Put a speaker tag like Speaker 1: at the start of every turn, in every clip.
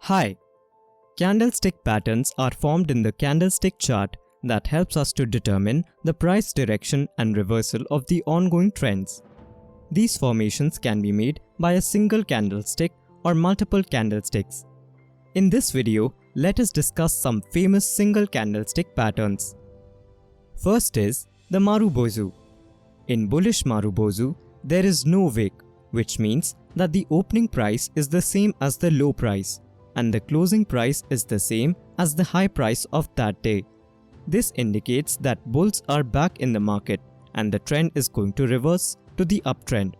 Speaker 1: Hi! Candlestick patterns are formed in the candlestick chart that helps us to determine the price direction and reversal of the ongoing trends. These formations can be made by a single candlestick or multiple candlesticks. In this video, let us discuss some famous single candlestick patterns. First is the Marubozu. In bullish Marubozu, there is no wick, which means that the opening price is the same as the low price and the closing price is the same as the high price of that day. This indicates that bulls are back in the market and the trend is going to reverse to the uptrend.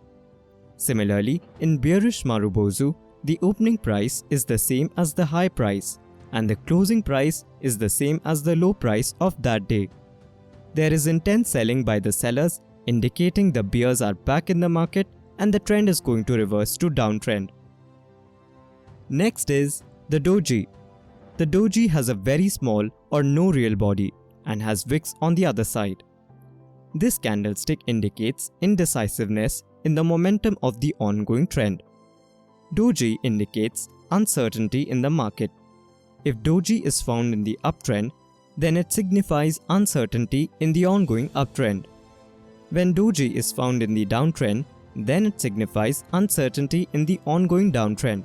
Speaker 1: Similarly, in bearish Marubozu, the opening price is the same as the high price and the closing price is the same as the low price of that day. There is intense selling by the sellers, indicating the bears are back in the market and the trend is going to reverse to downtrend. Next is the doji. The doji has a very small or no real body and has wicks on the other side. This candlestick indicates indecisiveness in the momentum of the ongoing trend. Doji indicates uncertainty in the market. If doji is found in the uptrend, then it signifies uncertainty in the ongoing uptrend. When doji is found in the downtrend, then it signifies uncertainty in the ongoing downtrend.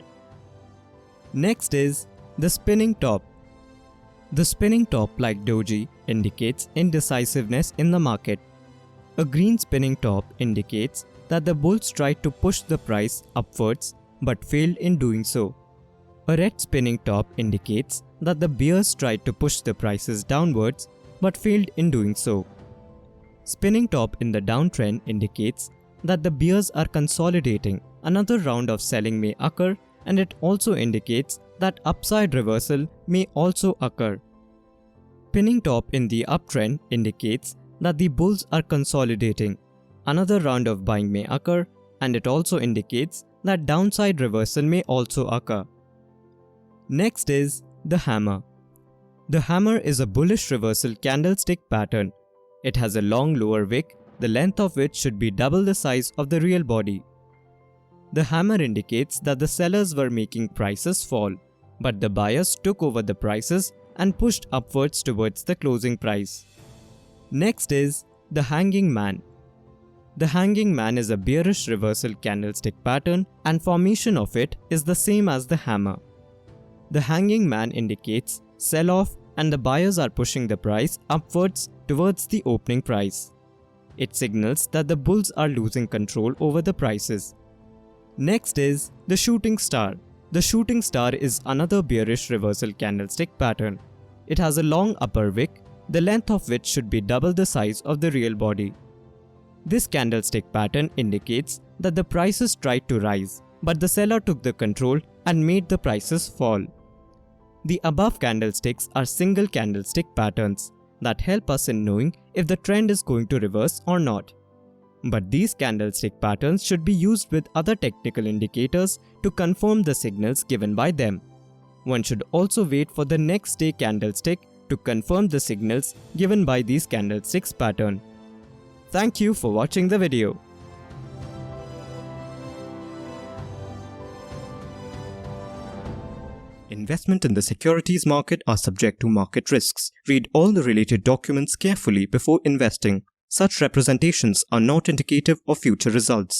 Speaker 1: Next is the spinning top. The spinning top, like doji, indicates indecisiveness in the market. A green spinning top indicates that the bulls tried to push the price upwards but failed in doing so. A red spinning top indicates that the bears tried to push the prices downwards but failed in doing so. Spinning top in the downtrend indicates that the bears are consolidating. Another round of selling may occur, and it also indicates that upside reversal may also occur. Spinning top in the uptrend indicates that the bulls are consolidating. Another round of buying may occur, and it also indicates that downside reversal may also occur. Next is the hammer. The hammer is a bullish reversal candlestick pattern. It has a long lower wick, the length of which should be double the size of the real body. The hammer indicates that the sellers were making prices fall, but the buyers took over the prices and pushed upwards towards the closing price. Next is the hanging man. The hanging man is a bearish reversal candlestick pattern and formation of it is the same as the hammer. The hanging man indicates sell-off and the buyers are pushing the price upwards towards the opening price. It signals that the bulls are losing control over the prices. Next is the shooting star. The shooting star is another bearish reversal candlestick pattern. It has a long upper wick, the length of which should be double the size of the real body. This candlestick pattern indicates that the prices tried to rise, but the seller took the control and made the prices fall. The above candlesticks are single candlestick patterns that help us in knowing if the trend is going to reverse or not. But these candlestick patterns should be used with other technical indicators to confirm the signals given by them. One should also wait for the next day candlestick to confirm the signals given by these candlesticks pattern. Thank you for watching the video. Investment in the securities market are subject to market risks. Read all the related documents carefully before investing. Such representations are not indicative of future results.